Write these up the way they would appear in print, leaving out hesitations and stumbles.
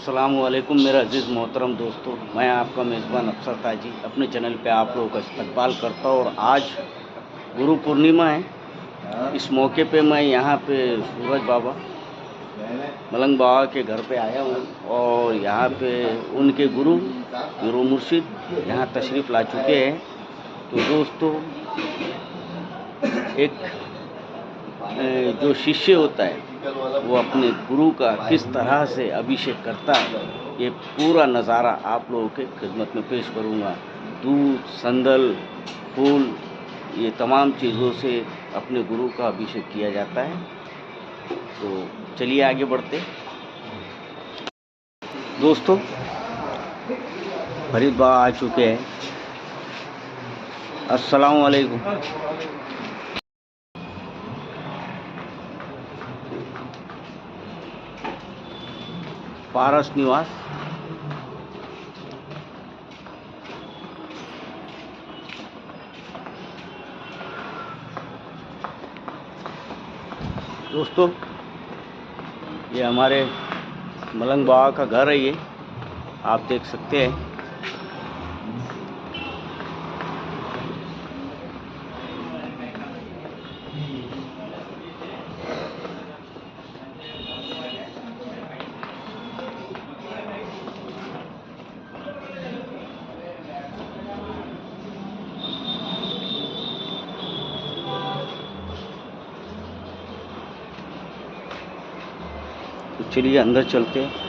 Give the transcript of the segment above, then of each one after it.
अस्सलामुअलैकुम मेरा अज़ीज़ मोहतरम दोस्तों, मैं आपका मेज़बान अफसर ताजी अपने चैनल पे आप लोगों का इस्तकबाल करता हूँ। और आज गुरु पूर्णिमा है। इस मौके पे मैं यहाँ पे सूरज बाबा मलंग बाबा के घर पे आया हूँ और यहाँ पे उनके गुरु मुर्शिद यहाँ तशरीफ़ ला चुके हैं। तो दोस्तों, एक जो शिष्य होता है वो अपने गुरु का किस तरह से अभिषेक करता है, ये पूरा नज़ारा आप लोगों के खिदमत में पेश करूँगा। दूध, संदल, फूल, ये तमाम चीज़ों से अपने गुरु का अभिषेक किया जाता है। तो चलिए आगे बढ़ते। दोस्तों, फरीद बाबा आ चुके हैं। अस्सलाम वालेकुम। पारस निवास, दोस्तों ये हमारे मलंग बाबा का घर है। ये आप देख सकते हैं। तो चलिए अंदर चलते हैं।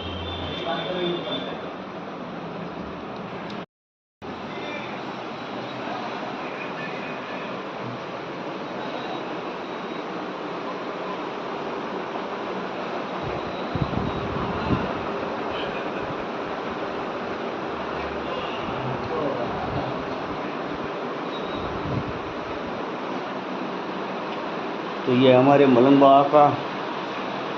तो ये हमारे मलंग बाबा का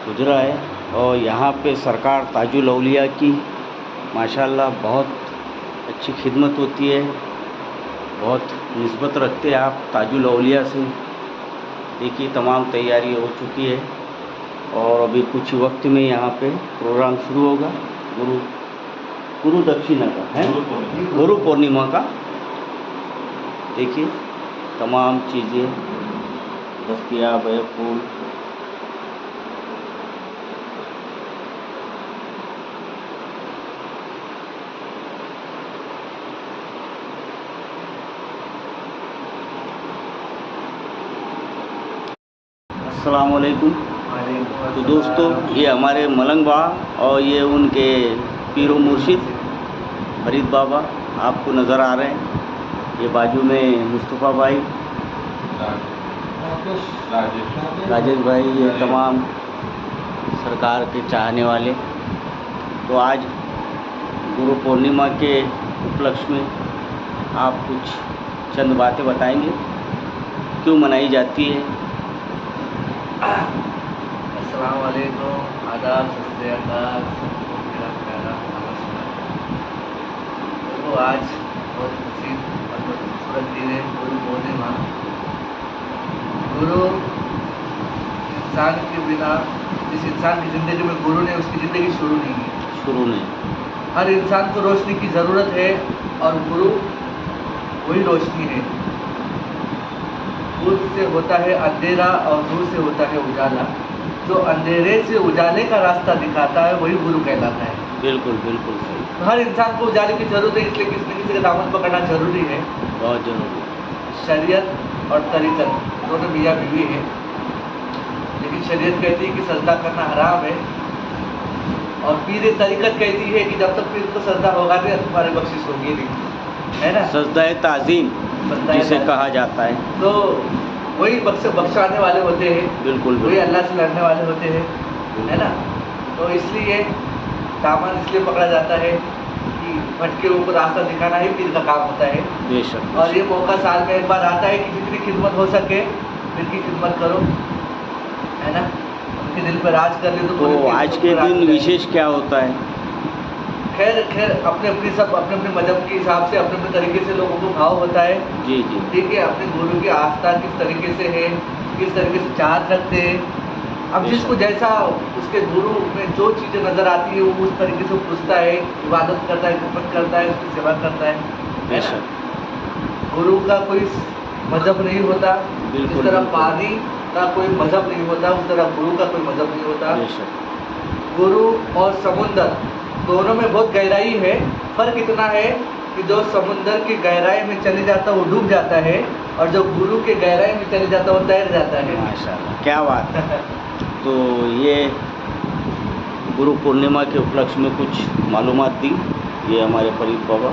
गुजरा है और यहाँ पे सरकार ताजुल औलिया की माशाल्लाह बहुत अच्छी खिदमत होती है, बहुत निस्बत रखते हैं आप ताजुल औलिया से। देखिए तमाम तैयारी हो चुकी है और अभी कुछ वक्त में यहाँ पे प्रोग्राम शुरू होगा। गुरु दक्षिणा का है, गुरु पूर्णिमा का। देखिए तमाम चीज़ें दस्तयाब है। फूल, अस्सलाम वालेकुम। तो दोस्तों, ये हमारे मलंग बाबा और ये उनके पीरो मुर्शिद फरीद बाबा आपको नज़र आ रहे हैं। ये बाजू में मुस्तफ़ा भाई, राजेश भाई, ये तमाम सरकार के चाहने वाले। तो आज गुरु पूर्णिमा के उपलक्ष्य में आप कुछ चंद बातें बताएंगे, क्यों मनाई जाती है। अस्सलाम वालेकुम, आदाब, सत श्री अकाल, सबको मेरा प्यारा नमस्कार। तो आज बहुत खुशी और बहुत खूबसूरत दिन है, गुरु पूर्णिमा। गुरु इंसान के बिना, जिस इंसान की ज़िंदगी में गुरु ने, उसकी ज़िंदगी शुरू नहीं है। शुरू नहीं। हर इंसान को रोशनी की ज़रूरत है और गुरु वही रोशनी है। दूर से होता है अंधेरा और नूर से होता है उजाला। जो अंधेरे से उजाले का रास्ता दिखाता है वही गुरु कहलाता है। बिल्कुल बिल्कुल सही। तो हर इंसान को उजाले की जरूरत है, इसलिए किसी न किसी का दामन पकड़ना जरूरी है। बहुत जरूरी। शरीयत और तरीकत दोनों मियाँ बीवी है, लेकिन शरीयत कहती है कि सजदा करना हराम है और पीर तरीकत कहती है कि जब तक पीर को सजदा होगा नहीं तुम्हारी बख्शिश होगी नहीं, है ना। सजदा ताज़ीम जिसे कहा जाता है। तो वही बख्शाने वाले होते हैं। बिल्कुल वही अल्लाह से लड़ने वाले होते हैं, है ना। तो इसलिए दामन इसलिए पकड़ा जाता है कि भटके को रास्ता दिखाना ही पीर का काम होता है। बेशक। और ये मौका साल में एक बार आता है कि जितनी खिदमत हो सके पीर की खिदमत करो, है ना। उनके दिल पर राज कर ले। तो आज के दिन विशेष क्या होता है। खैर अपने अपने मजहब के हिसाब से अपने अपने तरीके से लोगों को भाव होता है। जी जी। ठीक है, अपने गुरु की आस्था किस तरीके से है, किस तरीके से चाहत रखते हैं, अब जिसको जैसा उसके गुरु में जो चीज़ें नज़र आती है वो उस तरीके से पूछता है, इबादत करता है, खिदमत करता है, उसकी सेवा करता है ना। गुरु का कोई मजहब नहीं होता, जिस तरह पानी का कोई मजहब नहीं होता उस तरह गुरु का कोई मजहब नहीं होता। गुरु और समुंदर दोनों में बहुत गहराई है। फर्क इतना है कि जो समुंदर की गहराई में चले जाता है वो डूब जाता है, और जो गुरु के गहराई में चले जाता है वो तैर जाता है। माशाल्लाह, क्या बात है। तो ये गुरु पूर्णिमा के उपलक्ष्य में कुछ मालूमात दी ये हमारे फरीद बाबा,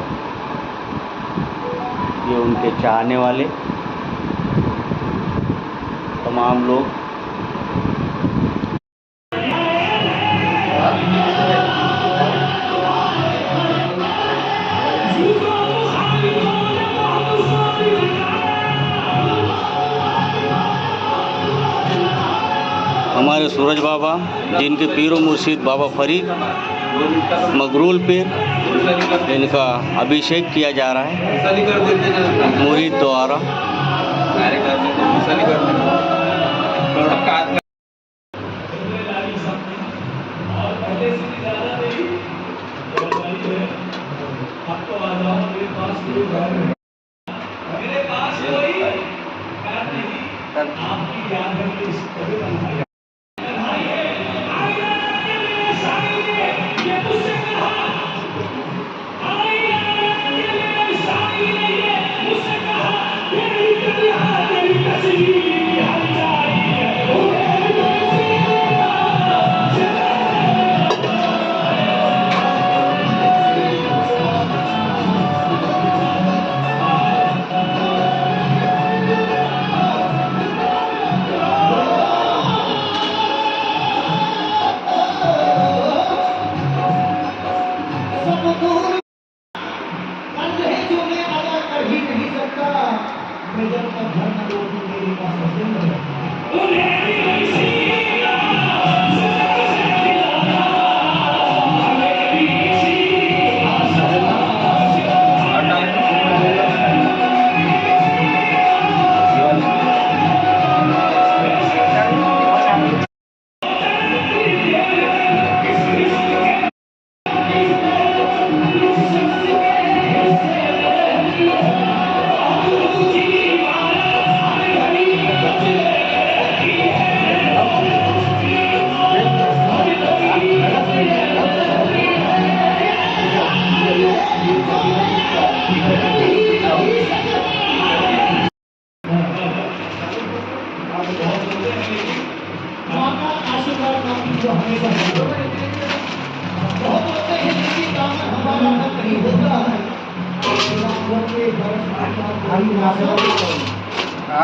ये उनके चाहने वाले तमाम लोग। हमारे सूरज बाबा जिनके पीरो मुर्शिद बाबा फरीद मगरूल पीर, इनका अभिषेक किया जा रहा है मुरीद द्वारा।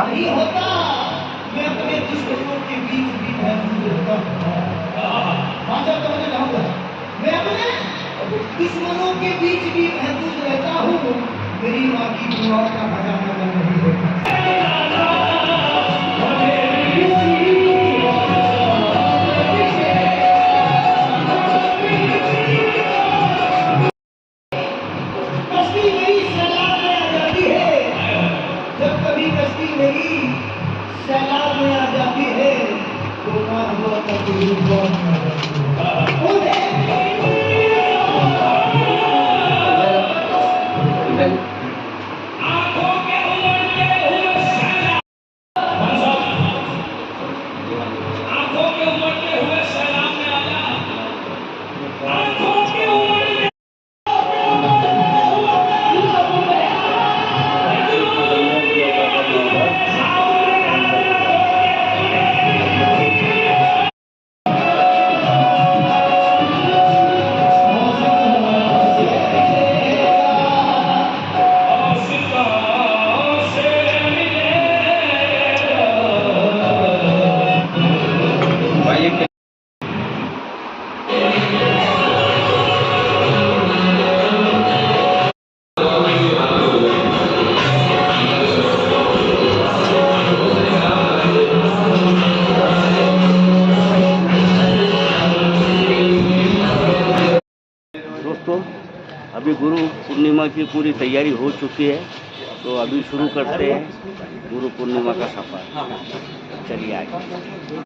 नहीं होता, मैं अपने दुश्मनों के बीच भी महफूज रहता हूँ। मैं अपने दुश्मनों के बीच भी महफूज रहता हूँ। मेरी माँ की दुआ का खजाना बंद नहीं होता। सैलाब में आ जाती है तो हुआ दोस्तों, अभी गुरु पूर्णिमा की पूरी तैयारी हो चुकी है, तो अभी शुरू करते हैं गुरु पूर्णिमा का सफर। चलिए आगे।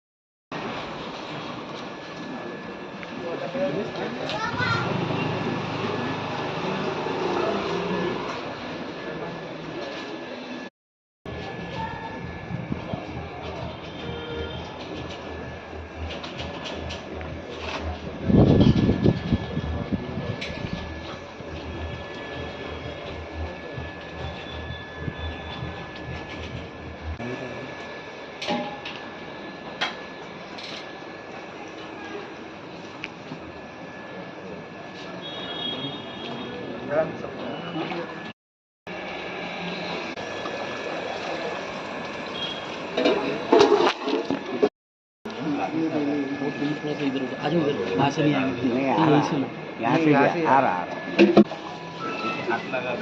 वहाँ से नहीं आएंगे। नहीं आ रहा, यहाँ से आ रहा। हाथ लगा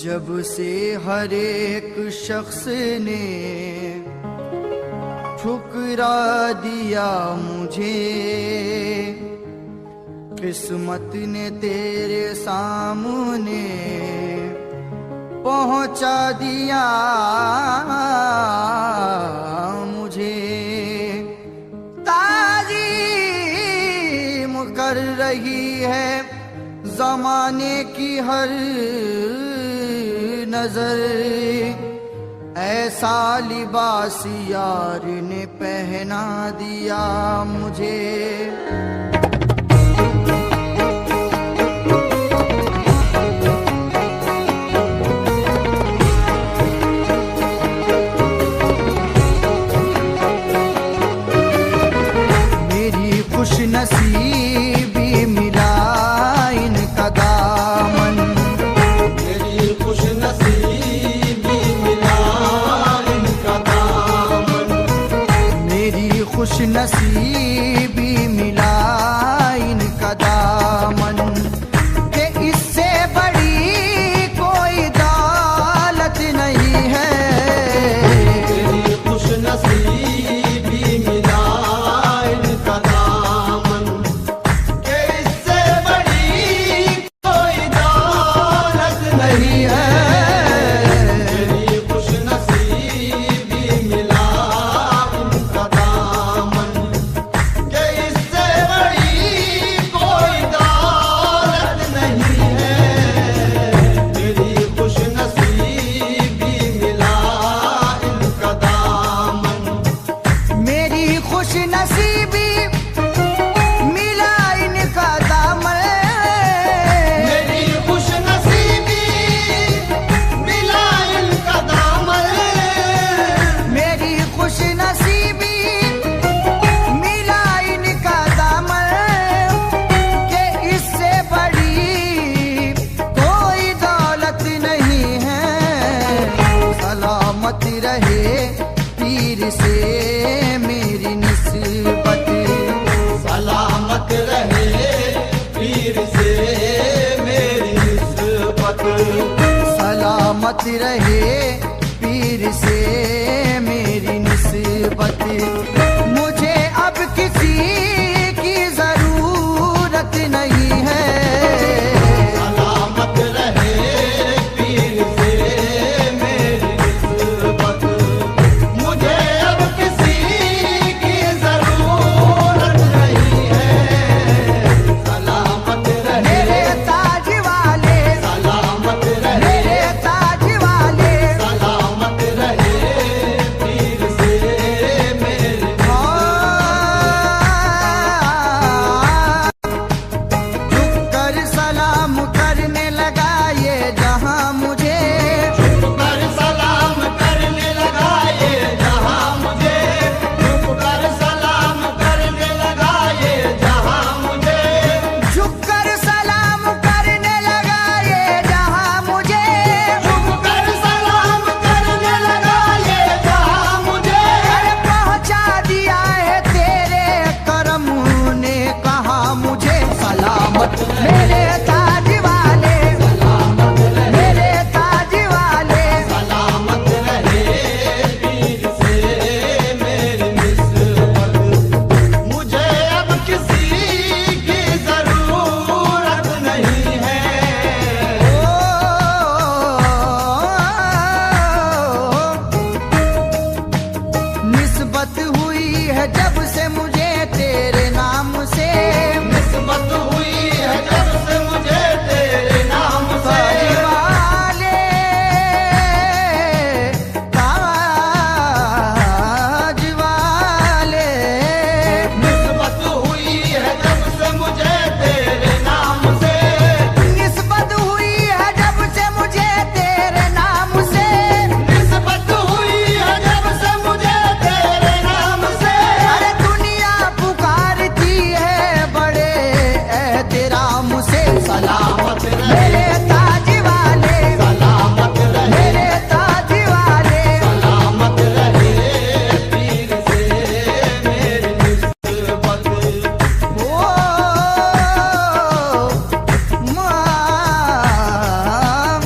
जब से हर एक शख्स ने ठुकरा दिया मुझे, किस्मत ने तेरे सामने पहुंचा दिया मुझे। ताज़ीम कर रही है ज़माने की हर नजर, ऐसा लिबास यार ने पहना दिया मुझे। मेरी खुश नसीबी मिला इनका दामन, मेरी खुश नसीबी मिला इनका दामन, मेरी खुश नसीबी मिला इनका दामन, कि इससे बड़ी कोई दौलत नहीं है। मेरी खुश नसीबी मिला इनका दामन, सलामत रहे पीर से मेरी निस्बत। मुझे अब किसी की जरूरत नहीं है। सलामत रहे पीर से मेरी निस्बत। मुझे अब किसी की जरूरत नहीं है। सलामत रहे मेरे ताज वाले, सलामत रहे मेरे ताज वाले, सलामत रहे पीर से मेरी झुक कर सलाम करने लगा ये जहां मुझे। कर सलाम करने लगा ये जहां मुझे। झुक कर सलाम करने लगा ये जहां मुझे। झुक कर सलाम करने लगा ये जहां मुझे। झुक कर सलाम करने लगा ये जहां मुझे। अरे पहुंचा दिया है तेरे करम ने कहा मुझे। सलामत मेरे ताज वाले, मेरे ताज वाले, सलामत रहे पीर से मेरी निस्बत। मुझे अब किसी की जरूरत नहीं है। निस्बत हुई है जब से मुझे तेरे नाम से। निस्बत हुई है जब से मुझे तेरे नाम से। ताज वाले, निस्बत हुई है जब से मुझे तेरे नाम से। निस्बत हुई है जब से मुझे तेरे नाम से। निस्बत हुई है जब से मुझे तेरे नाम से। अरे दुनिया पुकारती है बड़े एहतराम से। सलामत रहे मेरे ताज वाले, सलामत रहे मेरे ताज वाले, सलामत रहे पीर से मेरी निस्बत। ओ माँ,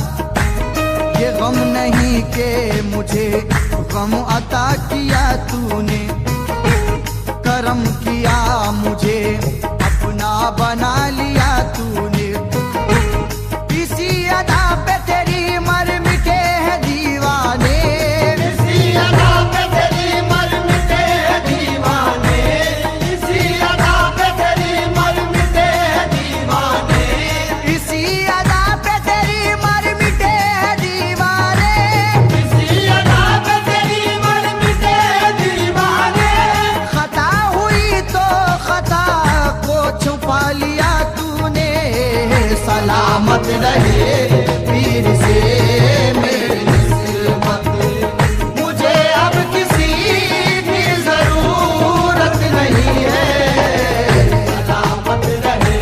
ये गम नहीं के मुझे गम अता किया तूने। करम किया मुझे अपना बना लिया तूने। इसी अदा पे तेरी मर मिटे हैं दीवाने। इसी अदा पे तेरी मर मिटे दीवाने। इसी अदा पे तेरी मर मिटे दीवाने। इसी अदा पे तेरी मर मिटे हैं दीवाने। इसी अदा पे तेरी मर मिटे दीवाने। खता हुई तो खता को छुपा लिया तूने। सलामत रहे पीर से मेरी निस्बत। मुझे अब किसी की जरूरत नहीं है। सलामत रहे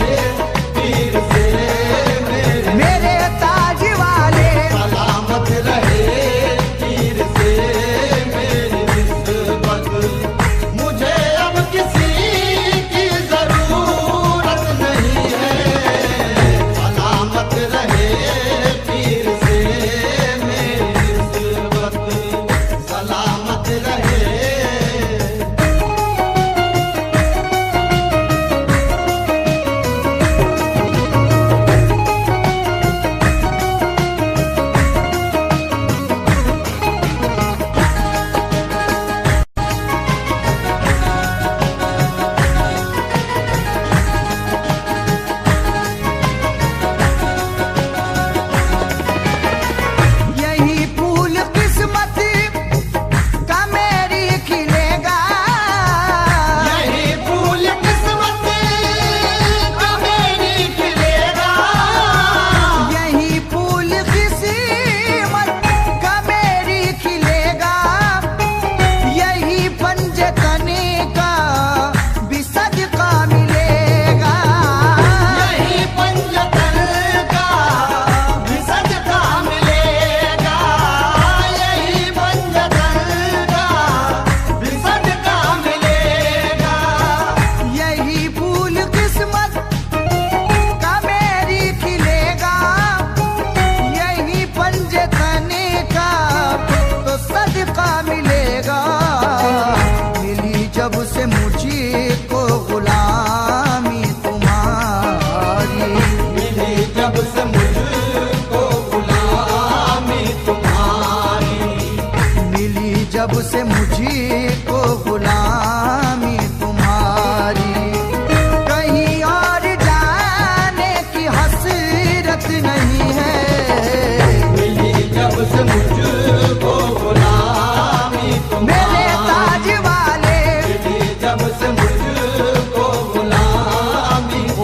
पीर से मेरी मेरे ताज वाले, सलामत रहे पीर से मेरी निस्बत। मुझे अब किसी की जरूरत नहीं है। सलामत रहे पीर से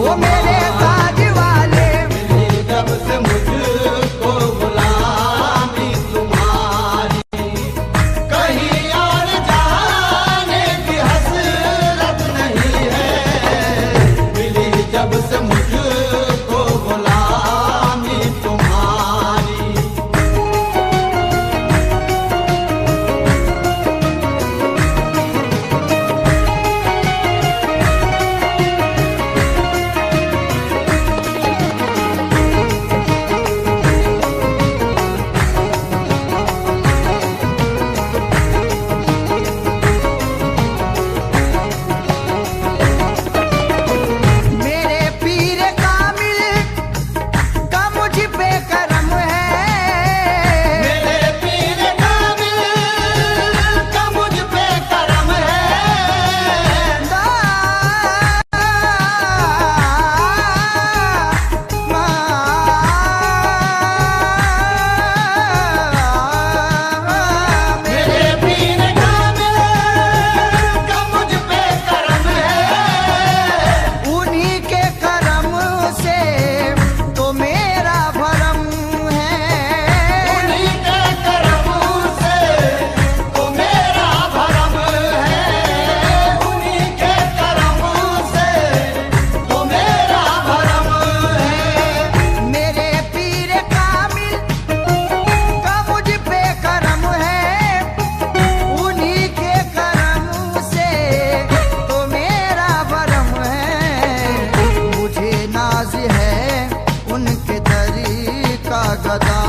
वो मेरे ताज वाले। मिली जब से मुझको गुलामी तुम्हारी, कहीं और जाने की हसरत नहीं है। मिली जब से मुझको गुलामी तुम्हारी। मेरे पीर कामिल का मुझ पे करम है। मेरे पीर कामिल का मुझ पे करम है। मेरे पीर कामिल का मुझ पे करम है। उन्हीं के करम से तो मेरा भरम है। उन्हीं के करम से तो मेरा भरम है। उन्हीं के करम से तो मेरा भरम है। मेरे पीर कामिल का मुझ पे करम है। उन्हीं के करम से तो मेरा भरम है। मुझे नाज है उनके दरी का गदा।